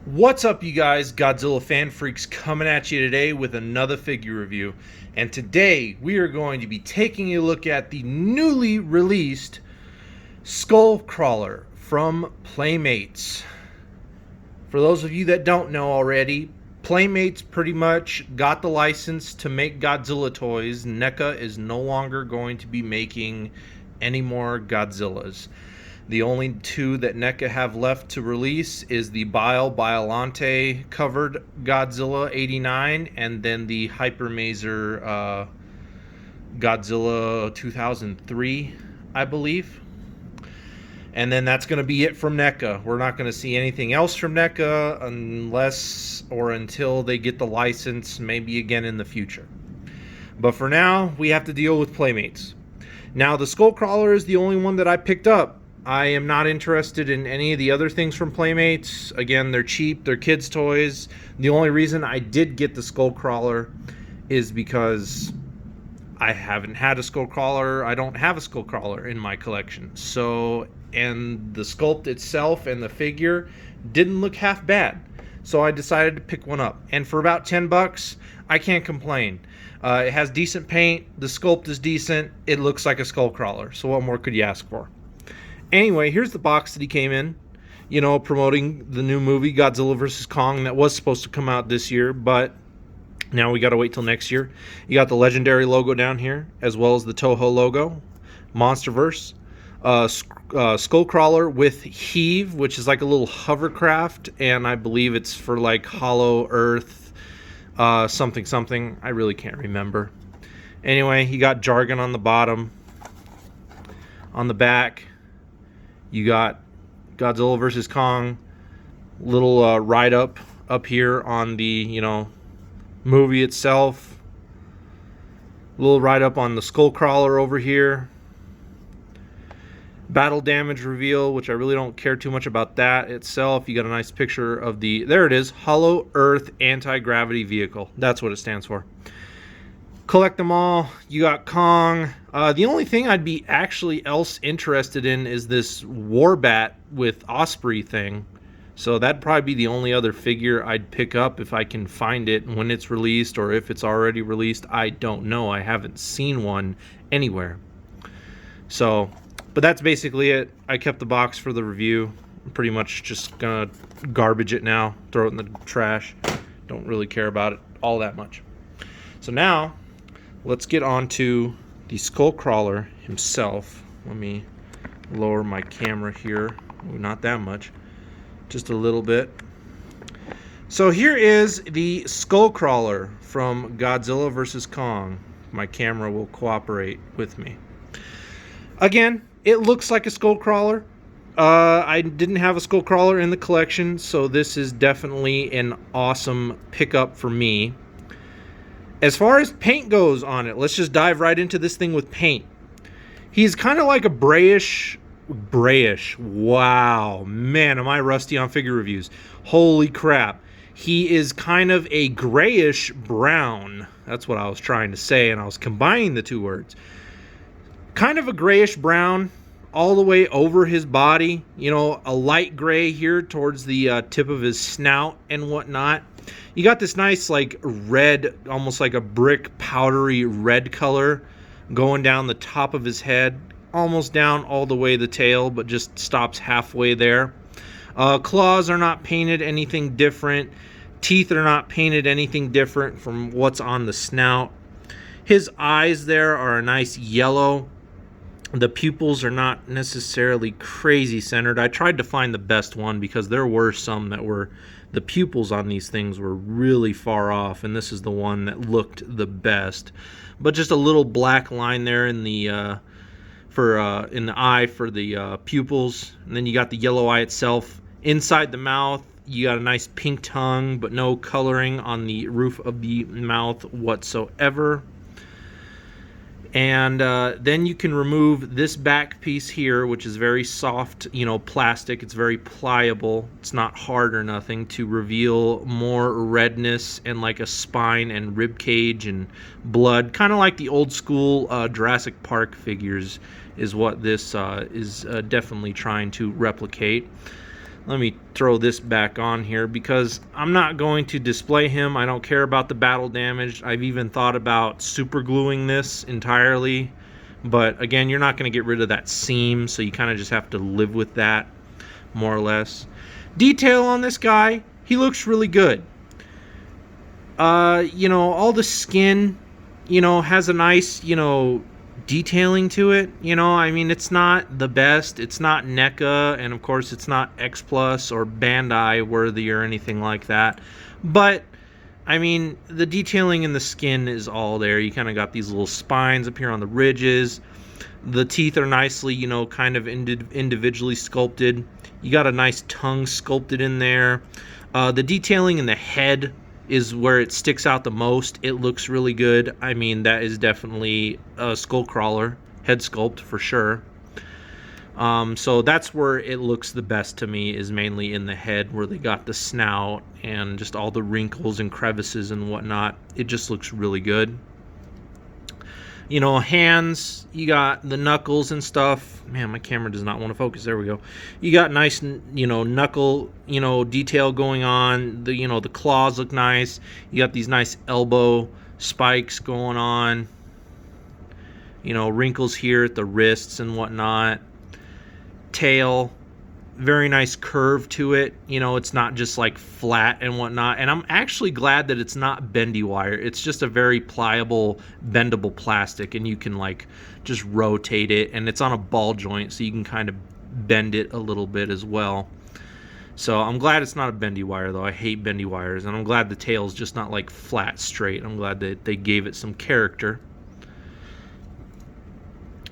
What's up, you guys? Godzilla fan freaks coming at you today with another figure review. And today we are going to be taking a look at the newly released Skullcrawler from Playmates. For those of you that don't know already, Playmates pretty much got the license to make Godzilla toys. NECA is no longer going to be making any more Godzillas. The only two that NECA have left to release is the Biolante covered Godzilla 89 and then the Hypermazer Godzilla 2003, I believe. And then that's going to be it from NECA. We're not going to see anything else from NECA unless or until they get the license, maybe again in the future. But for now, we have to deal with Playmates. Now, the Skullcrawler is the only one that I picked up. I am not interested in any of the other things from Playmates. Again, they're cheap, they're kids' toys. The only reason I did get the Skullcrawler is because I haven't had a Skullcrawler. I don't have a Skullcrawler in my collection. So, and the sculpt itself and the figure didn't look half bad. So I decided to pick one up. And for about 10 bucks, I can't complain. It has decent paint, the sculpt is decent, it looks like a Skullcrawler. So what more could you ask for? Anyway, here's the box that he came in, you know, promoting the new movie Godzilla vs. Kong that was supposed to come out this year, but now we got to wait till next year. You got the Legendary logo down here, as well as the Toho logo, Monsterverse, Skullcrawler with Heave, which is like a little hovercraft, and I believe it's for like Hollow Earth, something. I really can't remember. Anyway, you got jargon on the bottom. On the back, you got Godzilla vs. Kong, little write-up up here on the, you know, movie itself. Little write-up on the Skullcrawler over here. Battle damage reveal, which I really don't care too much about that itself. You got a nice picture of the, there it is, Hollow Earth Anti-Gravity Vehicle. That's what it stands for. Collect them all. You got Kong. The only thing I'd be actually else interested in is this Warbat with Osprey thing. So that'd probably be the only other figure I'd pick up if I can find it when it's released, or if it's already released. I don't know. I haven't seen one anywhere. So, but that's basically it. I kept the box for the review. I'm pretty much just gonna garbage it now, throw it in the trash. Don't really care about it all that much. So now, let's get on to the Skullcrawler himself. Let me lower my camera here. Not that much, just a little bit. So here is the Skullcrawler from Godzilla vs. Kong. My camera will cooperate with me. Again, it looks like a Skullcrawler. I didn't have a Skullcrawler in the collection, so this is definitely an awesome pickup for me. As far as paint goes on it, let's just dive right into this thing with paint. He's kind of like a grayish. Wow, man, am I rusty on figure reviews. Holy crap. He is kind of a grayish brown. That's what I was trying to say, and I was combining the two words. Kind of a grayish brown all the way over his body. You know, a light gray here towards the tip of his snout and whatnot. You got this nice like red, almost like a brick powdery red color going down the top of his head, almost down all the way the tail, but just stops halfway there. Claws are not painted anything different. Teeth are not painted anything different from what's on the snout. His eyes there are a nice yellow. The pupils are not necessarily crazy centered. I tried to find the best one because there were some that were, the pupils on these things were really far off, and this is the one that looked the best. But just a little black line there in the in the eye for the pupils, and then you got the yellow eye itself. Inside the mouth, you got a nice pink tongue, but no coloring on the roof of the mouth whatsoever. And then you can remove this back piece here, which is very soft, you know, plastic. It's very pliable. It's not hard or nothing, to reveal more redness and like a spine and rib cage and blood, kind of like the old school Jurassic Park figures is what this is definitely trying to replicate. Let me throw this back on here because I'm not going to display him. I don't care about the battle damage. I've even thought about super gluing this entirely. But again, you're not going to get rid of that seam, so you kind of just have to live with that, more or less. Detail on this guy, he looks really good. You know, all the skin, you know, has a nice, you know, detailing to it. You know, I mean, it's not the best. It's not NECA, and of course, it's not X Plus or Bandai worthy or anything like that. But I mean, the detailing in the skin is all there. You kind of got these little spines up here on the ridges. The teeth are nicely, you know, kind of individually sculpted. You got a nice tongue sculpted in there. The detailing in the head is where it sticks out the most. It looks really good. I mean, that is definitely a Skullcrawler head sculpt for sure. So that's where it looks the best to me, is mainly in the head, where they got the snout and just all the wrinkles and crevices and whatnot. It just looks really good. You know, hands, you got the knuckles and stuff. Man, my camera does not want to focus. There we go. You got nice, you know, knuckle, you know, detail going on. The, you know, the claws look nice. You got these nice elbow spikes going on. You know, wrinkles here at the wrists and whatnot. Tail, very nice curve to it. You know, it's not just like flat and whatnot. And I'm actually glad that it's not bendy wire. It's just a very pliable, bendable plastic, and you can like just rotate it, and it's on a ball joint, so you can kind of bend it a little bit as well. So I'm glad it's not a bendy wire, though. I hate bendy wires, and I'm glad the tail's just not like flat straight. I'm glad that they gave it some character.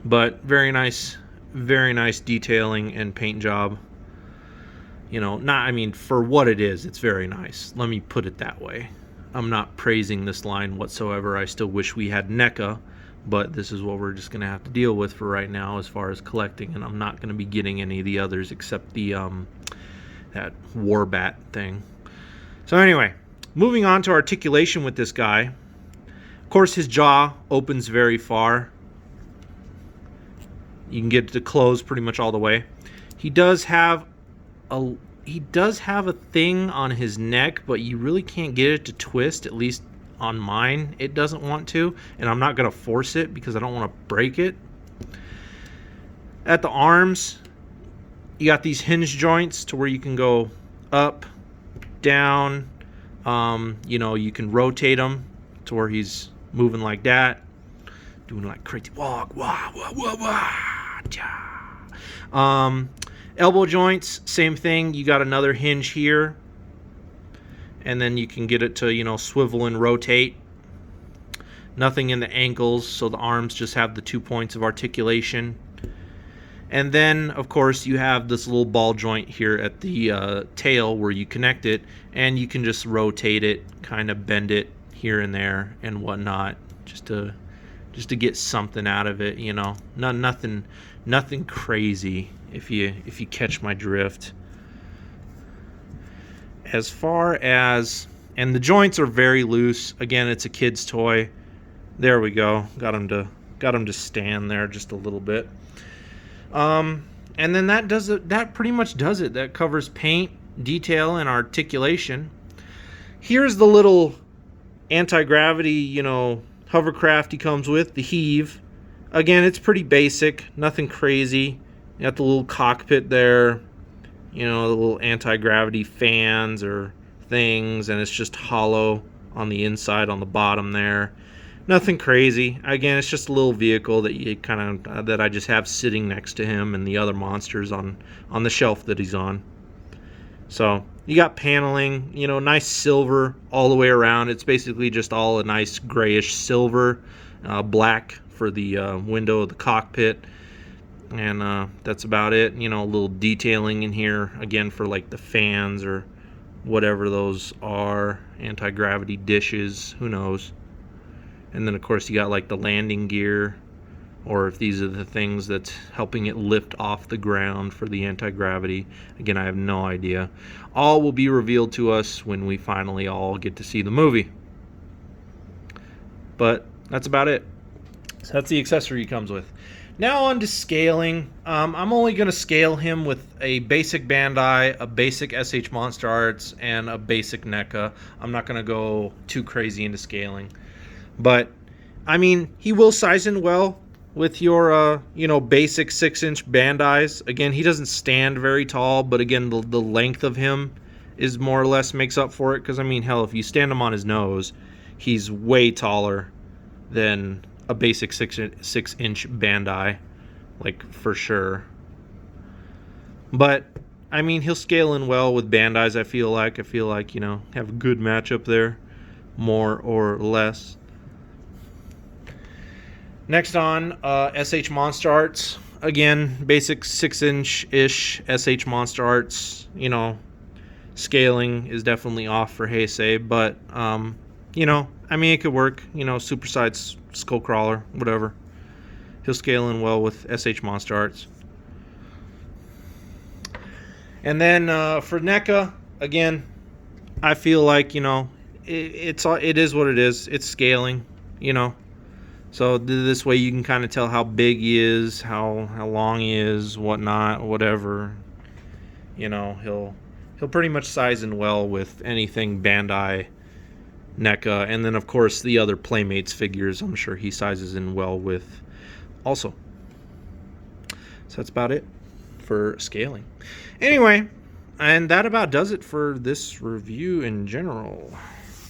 But very nice detailing and paint job. You know, not, I mean, for what it is, it's very nice. Let me put it that way. I'm not praising this line whatsoever. I still wish we had NECA, but this is what we're just going to have to deal with for right now as far as collecting, and I'm not going to be getting any of the others except the that Warbat thing. So anyway, moving on to articulation with this guy. Of course, his jaw opens very far. You can get it to close pretty much all the way. He does have a thing on his neck, but you really can't get it to twist. At least on mine, it doesn't want to, and I'm not going to force it because I don't want to break it. At the arms, you got these hinge joints to where you can go up, down. You know, you can rotate them to where he's moving like that, doing like crazy walk, wah, wah, wah, wah. Elbow joints, same thing. You got another hinge here, and then you can get it to, you know, swivel and rotate. Nothing in the ankles, so the arms just have the 2 points of articulation. And then, of course, you have this little ball joint here at the tail where you connect it, and you can just rotate it, kind of bend it here and there and whatnot, just to get something out of it, you know. Nothing crazy, if you catch my drift. As far as, and the joints are very loose. Again, it's a kid's toy. There we go. Got him to stand there just a little bit. And then that does it. That pretty much does it. That covers paint, detail, and articulation. Here's the little anti-gravity, you know, hovercraft he comes with, the Heave. Again, it's pretty basic, nothing crazy. You got the little cockpit there, you know, the little anti-gravity fans or things, and it's just hollow on the inside, on the bottom there. Nothing crazy. Again, it's just a little vehicle that you kind of that I just have sitting next to him and the other monsters on the shelf that he's on. So you got paneling, you know, nice silver all the way around. It's basically just all a nice grayish silver, black for the window of the cockpit, and that's about it. You know, a little detailing in here again for like the fans or whatever those are, anti-gravity dishes, who knows. And then of course you got like the landing gear, or if these are the things that's helping it lift off the ground for the anti-gravity. Again, I have no idea. All will be revealed to us when we finally all get to see the movie. But that's about it. So that's the accessory he comes with. Now on to scaling. I'm only going to scale him with a basic Bandai, a basic SH Monster Arts, and a basic NECA. I'm not going to go too crazy into scaling. But, I mean, he will size in well with your, basic 6-inch Bandais. Again, he doesn't stand very tall, but again, the length of him is more or less makes up for it. Because, I mean, hell, if you stand him on his nose, he's way taller than a basic 6-inch Bandai, like, for sure. But, I mean, he'll scale in well with Bandais, I feel like, have a good matchup there, more or less. Next on, SH Monster Arts. Again, basic 6-inch-ish SH Monster Arts. Scaling is definitely off for Heisei, but, I mean, it could work. Supersized Skullcrawler, whatever. He'll scale in well with SH Monster Arts. And then for NECA, again, I feel like, it is what it is. It's scaling, So this way you can kind of tell how big he is, how long he is, whatnot, whatever. He'll pretty much size in well with anything Bandai, NECA, and then of course the other Playmates figures I'm sure he sizes in well with also. So that's about it for scaling. Anyway, and that about does it for this review in general.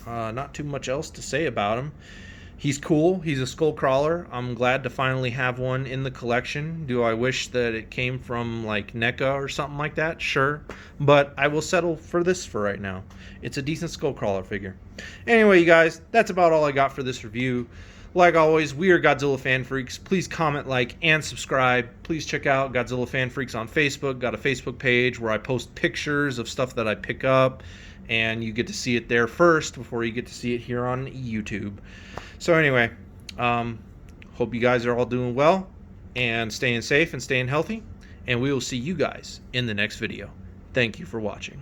Not too much else to say about him. He's cool. He's a Skullcrawler. I'm glad to finally have one in the collection. Do I wish that it came from like NECA or something like that? Sure. But I will settle for this for right now. It's a decent Skullcrawler figure. Anyway, you guys, that's about all I got for this review. Like always, we are Godzilla Fan Freaks. Please comment, like, and subscribe. Please check out Godzilla Fan Freaks on Facebook. Got a Facebook page where I post pictures of stuff that I pick up, and you get to see it there first before you get to see it here on YouTube. So anyway, hope you guys are all doing well and staying safe and staying healthy, and we will see you guys in the next video. Thank you for watching.